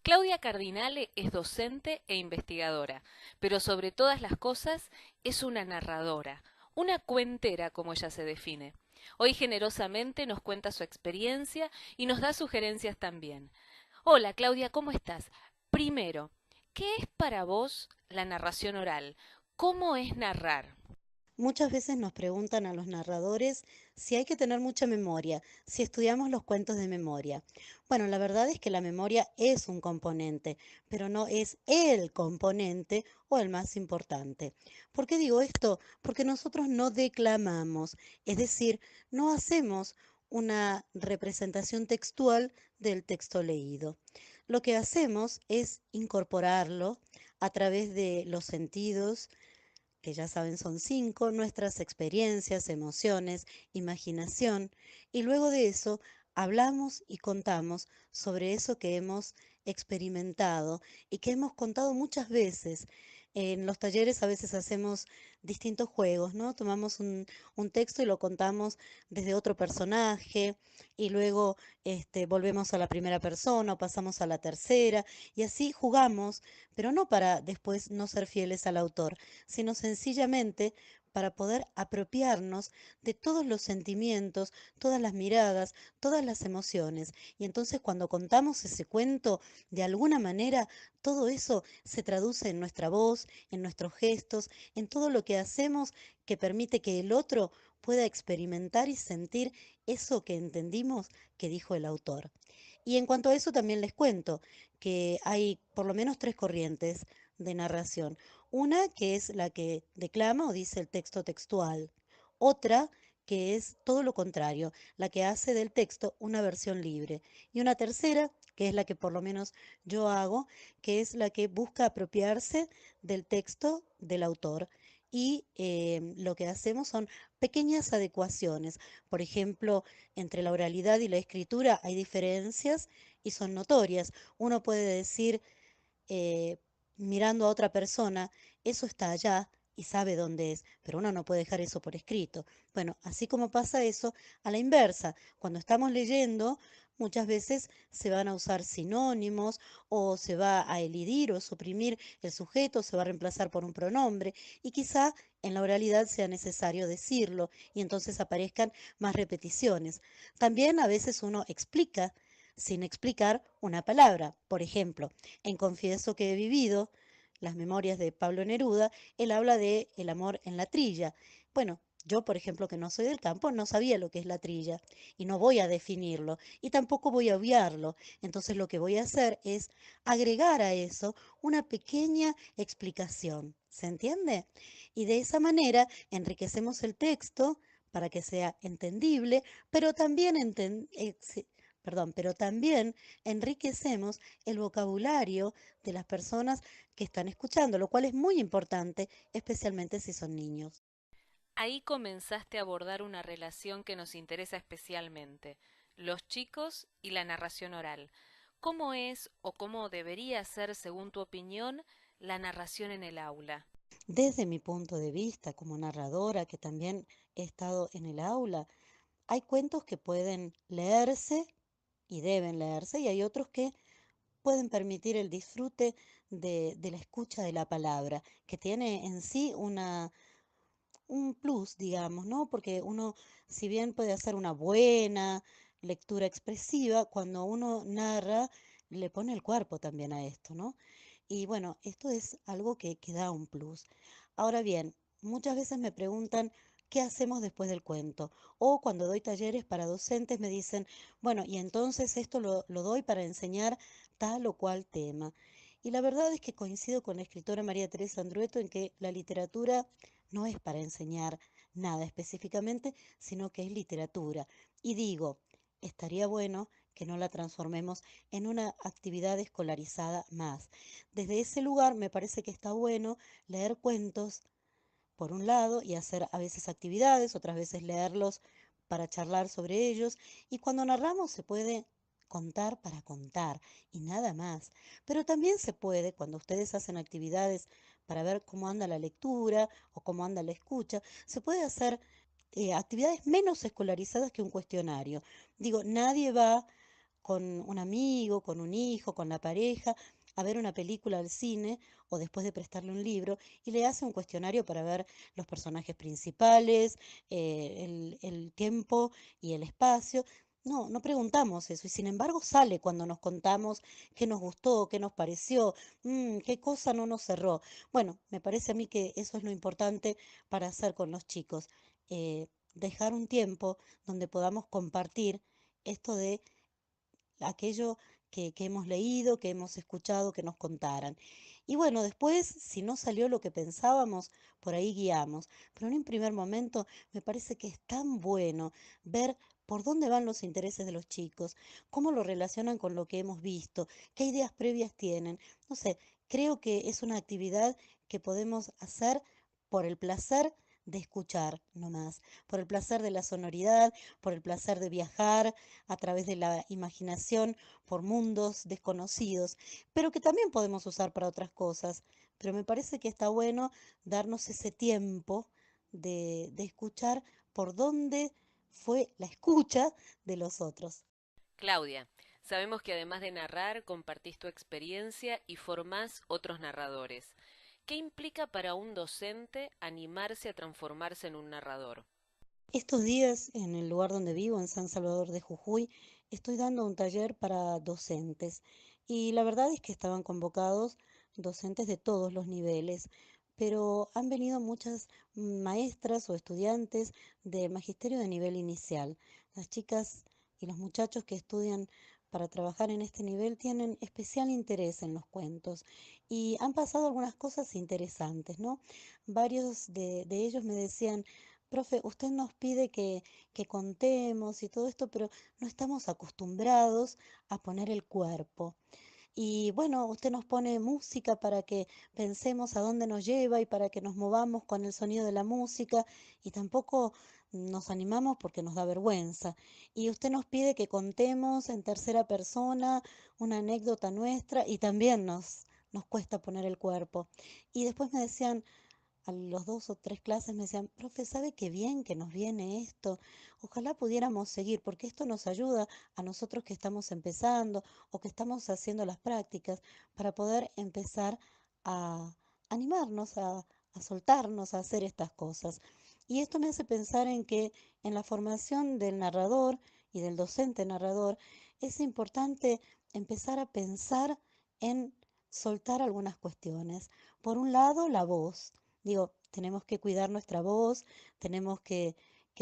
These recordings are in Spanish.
Claudia Cardinale es docente e investigadora, pero sobre todas las cosas es una narradora, una cuentera como ella se define. Hoy generosamente nos cuenta su experiencia y nos da sugerencias también. Hola Claudia, ¿cómo estás? Primero, ¿qué es para vos la narración oral? ¿Cómo es narrar? Muchas veces nos preguntan a los narradores si hay que tener mucha memoria, si estudiamos los cuentos de memoria. Bueno, la verdad es que la memoria es un componente, pero no es el componente o el más importante. ¿Por qué digo esto? Porque nosotros no declamamos, es decir, no hacemos una representación textual del texto leído. Lo que hacemos es incorporarlo a través de los sentidos, que ya saben son cinco, nuestras experiencias, emociones, imaginación, y luego de eso hablamos y contamos sobre eso que hemos experimentado y que hemos contado muchas veces. En los talleres a veces hacemos distintos juegos, ¿no? Tomamos un texto y lo contamos desde otro personaje y luego volvemos a la primera persona o pasamos a la tercera y así jugamos, pero no para después no ser fieles al autor, sino sencillamente para poder apropiarnos de todos los sentimientos, todas las miradas, todas las emociones. Y entonces cuando contamos ese cuento, de alguna manera, todo eso se traduce en nuestra voz, en nuestros gestos, en todo lo que hacemos que permite que el otro pueda experimentar y sentir eso que entendimos que dijo el autor. Y en cuanto a eso también les cuento que hay por lo menos tres corrientes de narración. Una que es la que declama o dice el texto textual. Otra que es todo lo contrario, la que hace del texto una versión libre. Y una tercera, que es la que por lo menos yo hago, que es la que busca apropiarse del texto del autor. Y lo que hacemos son pequeñas adecuaciones. Por ejemplo, entre la oralidad y la escritura hay diferencias y son notorias. Uno puede decir, eh, mirando a otra persona, eso está allá y sabe dónde es, pero uno no puede dejar eso por escrito. Bueno, así como pasa eso, a la inversa, cuando estamos leyendo, muchas veces se van a usar sinónimos o se va a elidir o suprimir el sujeto, se va a reemplazar por un pronombre y quizá en la oralidad sea necesario decirlo y entonces aparezcan más repeticiones. También a veces uno explica sin explicar una palabra. Por ejemplo, en Confieso que he vivido, las memorias de Pablo Neruda, él habla de el amor en la trilla. Bueno, yo, por ejemplo, que no soy del campo, no sabía lo que es la trilla y no voy a definirlo y tampoco voy a obviarlo. Entonces lo que voy a hacer es agregar a eso una pequeña explicación. ¿Se entiende? Y de esa manera enriquecemos el texto para que sea entendible, pero también pero también enriquecemos el vocabulario de las personas que están escuchando, lo cual es muy importante, especialmente si son niños. Ahí comenzaste a abordar una relación que nos interesa especialmente, los chicos y la narración oral. ¿Cómo es o cómo debería ser, según tu opinión, la narración en el aula? Desde mi punto de vista como narradora, que también he estado en el aula, hay cuentos que pueden leerse y deben leerse, y hay otros que pueden permitir el disfrute de la escucha de la palabra, que tiene en sí un plus, digamos, ¿no? Porque uno, si bien puede hacer una buena lectura expresiva, cuando uno narra, le pone el cuerpo también a esto, ¿no? Y bueno, esto es algo que da un plus. Ahora bien, muchas veces me preguntan qué hacemos después del cuento. O cuando doy talleres para docentes me dicen, bueno, y entonces esto lo doy para enseñar tal o cual tema. Y la verdad es que coincido con la escritora María Teresa Andrueto en que la literatura no es para enseñar nada específicamente, sino que es literatura. Y digo, estaría bueno que no la transformemos en una actividad escolarizada más. Desde ese lugar me parece que está bueno leer cuentos por un lado y hacer a veces actividades, otras veces leerlos para charlar sobre ellos. Y cuando narramos se puede contar para contar y nada más. Pero también se puede, cuando ustedes hacen actividades para ver cómo anda la lectura o cómo anda la escucha, se puede hacer actividades menos escolarizadas que un cuestionario. Digo, nadie va con un amigo, con un hijo, con la pareja, a ver una película al cine o después de prestarle un libro y le hace un cuestionario para ver los personajes principales, el tiempo y el espacio. No, no preguntamos eso y sin embargo sale cuando nos contamos qué nos gustó, qué nos pareció, qué cosa no nos cerró. Bueno, me parece a mí que eso es lo importante para hacer con los chicos, dejar un tiempo donde podamos compartir esto de aquello que hemos leído, que hemos escuchado, que nos contaran. Y bueno, después, si no salió lo que pensábamos, por ahí guiamos. Pero en un primer momento me parece que es tan bueno ver por dónde van los intereses de los chicos, cómo lo relacionan con lo que hemos visto, qué ideas previas tienen. No sé, creo que es una actividad que podemos hacer por el placer de escuchar nomás, por el placer de la sonoridad, por el placer de viajar, a través de la imaginación por mundos desconocidos, pero que también podemos usar para otras cosas. Pero me parece que está bueno darnos ese tiempo de escuchar por dónde fue la escucha de los otros. Claudia, sabemos que además de narrar, compartís tu experiencia y formás otros narradores. ¿Qué implica para un docente animarse a transformarse en un narrador? Estos días, en el lugar donde vivo, en San Salvador de Jujuy, estoy dando un taller para docentes y la verdad es que estaban convocados docentes de todos los niveles, pero han venido muchas maestras o estudiantes de magisterio de nivel inicial. Las chicas y los muchachos que estudian para trabajar en este nivel tienen especial interés en los cuentos y han pasado algunas cosas interesantes, ¿no? Varios de ellos me decían: profe, usted nos pide que contemos y todo esto, pero no estamos acostumbrados a poner el cuerpo. Y bueno, usted nos pone música para que pensemos a dónde nos lleva y para que nos movamos con el sonido de la música y tampoco nos animamos porque nos da vergüenza. Y usted nos pide que contemos en tercera persona una anécdota nuestra y también nos cuesta poner el cuerpo. Y después me decían, a los 2 o 3 clases me decían: profe, ¿sabe qué bien que nos viene esto? Ojalá pudiéramos seguir, porque esto nos ayuda a nosotros que estamos empezando o que estamos haciendo las prácticas para poder empezar a animarnos, a soltarnos, a hacer estas cosas. Y esto me hace pensar en que en la formación del narrador y del docente narrador es importante empezar a pensar en soltar algunas cuestiones. Por un lado, la voz. Digo, tenemos que cuidar nuestra voz, tenemos que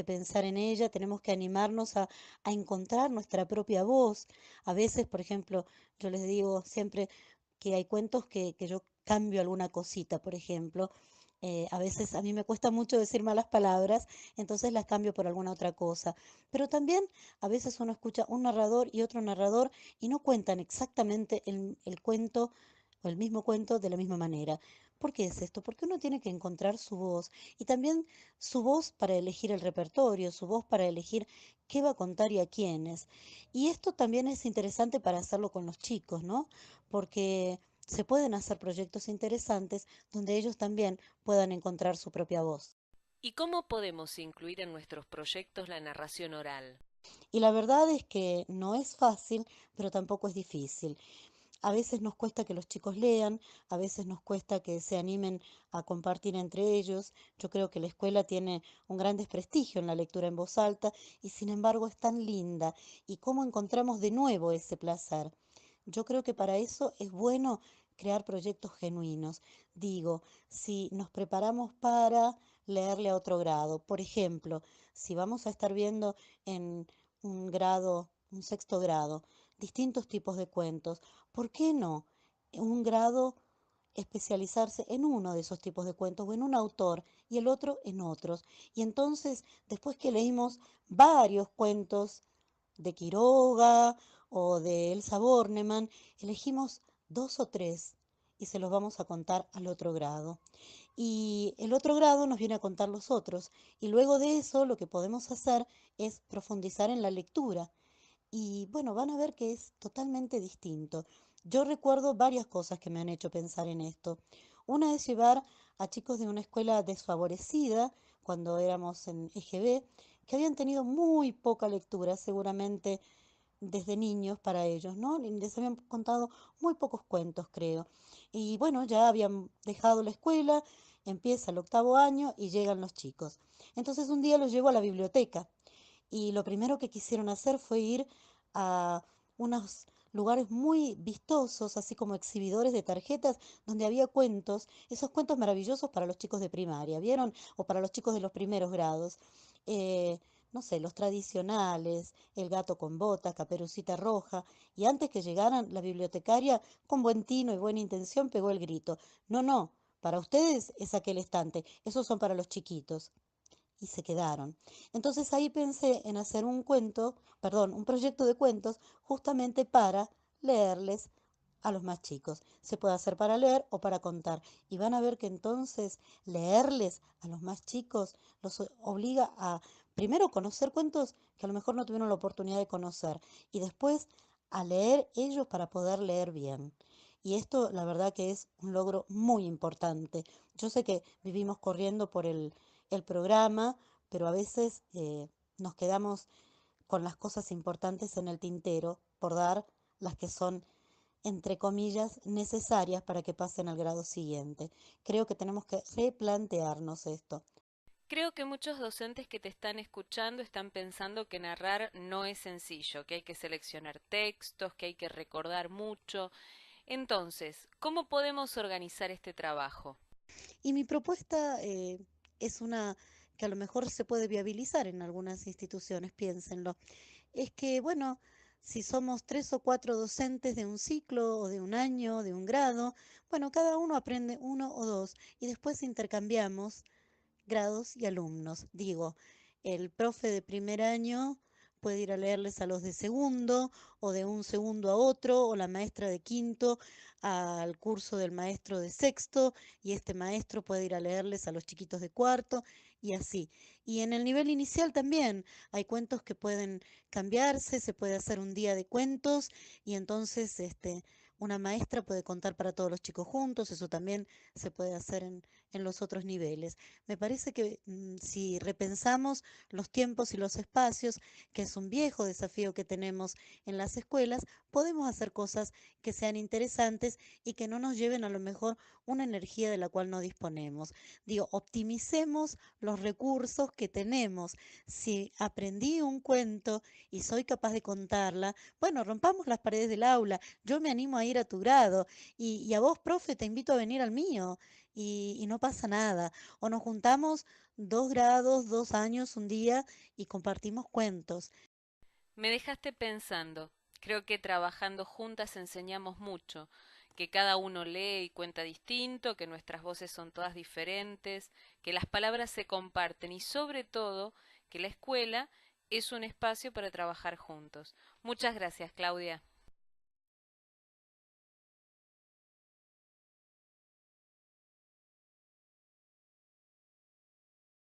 pensar en ella, tenemos que animarnos a encontrar nuestra propia voz. A veces, por ejemplo, yo les digo siempre que hay cuentos que yo cambio alguna cosita, por ejemplo. A veces a mí me cuesta mucho decir malas palabras, entonces las cambio por alguna otra cosa. Pero también a veces uno escucha un narrador y otro narrador y no cuentan exactamente el cuento o el mismo cuento de la misma manera. ¿Por qué es esto? Porque uno tiene que encontrar su voz y también su voz para elegir el repertorio, su voz para elegir qué va a contar y a quiénes. Y esto también es interesante para hacerlo con los chicos, ¿no? Porque se pueden hacer proyectos interesantes donde ellos también puedan encontrar su propia voz. ¿Y cómo podemos incluir en nuestros proyectos la narración oral? Y la verdad es que no es fácil, pero tampoco es difícil. A veces nos cuesta que los chicos lean, a veces nos cuesta que se animen a compartir entre ellos. Yo creo que la escuela tiene un gran desprestigio en la lectura en voz alta y sin embargo es tan linda. ¿Y cómo encontramos de nuevo ese placer? Yo creo que para eso es bueno crear proyectos genuinos. Digo, si nos preparamos para leerle a otro grado, por ejemplo, si vamos a estar viendo en un grado, un sexto grado, distintos tipos de cuentos, ¿por qué no un grado especializarse en uno de esos tipos de cuentos o en un autor y el otro en otros? Y entonces, después que leímos varios cuentos de Quiroga o de Elsa Bornemann, elegimos 2 o 3 y se los vamos a contar al otro grado. Y el otro grado nos viene a contar los otros. Y luego de eso lo que podemos hacer es profundizar en la lectura. Y bueno, van a ver que es totalmente distinto. Yo recuerdo varias cosas que me han hecho pensar en esto. Una es llevar a chicos de una escuela desfavorecida, cuando éramos en EGB, que habían tenido muy poca lectura, seguramente desde niños para ellos, ¿no? Les habían contado muy pocos cuentos, creo. Y bueno, ya habían dejado la escuela, empieza el octavo año y llegan los chicos. Entonces un día los llevo a la biblioteca y lo primero que quisieron hacer fue ir a unos lugares muy vistosos, así como exhibidores de tarjetas, donde había cuentos, esos cuentos maravillosos para los chicos de primaria, ¿vieron? O para los chicos de los primeros grados. Eh, no sé, los tradicionales, El gato con botas, Caperucita Roja, y antes que llegaran, la bibliotecaria, con buen tino y buena intención, pegó el grito. No, no, para ustedes es aquel estante, esos son para los chiquitos y se quedaron. Entonces ahí pensé en hacer un cuento, perdón, un proyecto de cuentos justamente para leerles a los más chicos. Se puede hacer para leer o para contar. Y van a ver que entonces leerles a los más chicos los obliga a primero conocer cuentos que a lo mejor no tuvieron la oportunidad de conocer y después a leer ellos para poder leer bien. Y esto la verdad que es un logro muy importante. Yo sé que vivimos corriendo por el programa, pero a veces nos quedamos con las cosas importantes en el tintero por dar las que son, entre comillas, necesarias para que pasen al grado siguiente. Creo que tenemos que replantearnos esto. Creo que muchos docentes que te están escuchando están pensando que narrar no es sencillo, que hay que seleccionar textos, que hay que recordar mucho. Entonces, ¿cómo podemos organizar este trabajo? Y mi propuesta es una que a lo mejor se puede viabilizar en algunas instituciones, piénsenlo. Es que, bueno, si somos 3 o 4 docentes de un ciclo o de un año, de un grado, bueno, cada uno aprende uno o dos y después intercambiamos grados y alumnos. Digo, el profe de primer año puede ir a leerles a los de segundo o de un segundo a otro, o la maestra de quinto al curso del maestro de sexto, y este maestro puede ir a leerles a los chiquitos de cuarto y así. Y en el nivel inicial también hay cuentos que pueden cambiarse, se puede hacer un día de cuentos y entonces una maestra puede contar para todos los chicos juntos, eso también se puede hacer en los otros niveles. Me parece que si repensamos los tiempos y los espacios, que es un viejo desafío que tenemos en las escuelas, podemos hacer cosas que sean interesantes y que no nos lleven a lo mejor una energía de la cual no disponemos. Digo, optimicemos los recursos que tenemos. Si aprendí un cuento y soy capaz de contarla, bueno, rompamos las paredes del aula. Yo me animo a ir a tu grado y a vos, profe, te invito a venir al mío y no pasa nada. O nos juntamos 2 grados, 2 años un día y compartimos cuentos. Me dejaste pensando. Creo que trabajando juntas enseñamos mucho, que cada uno lee y cuenta distinto, que nuestras voces son todas diferentes, que las palabras se comparten y sobre todo que la escuela es un espacio para trabajar juntos. Muchas gracias, Claudia.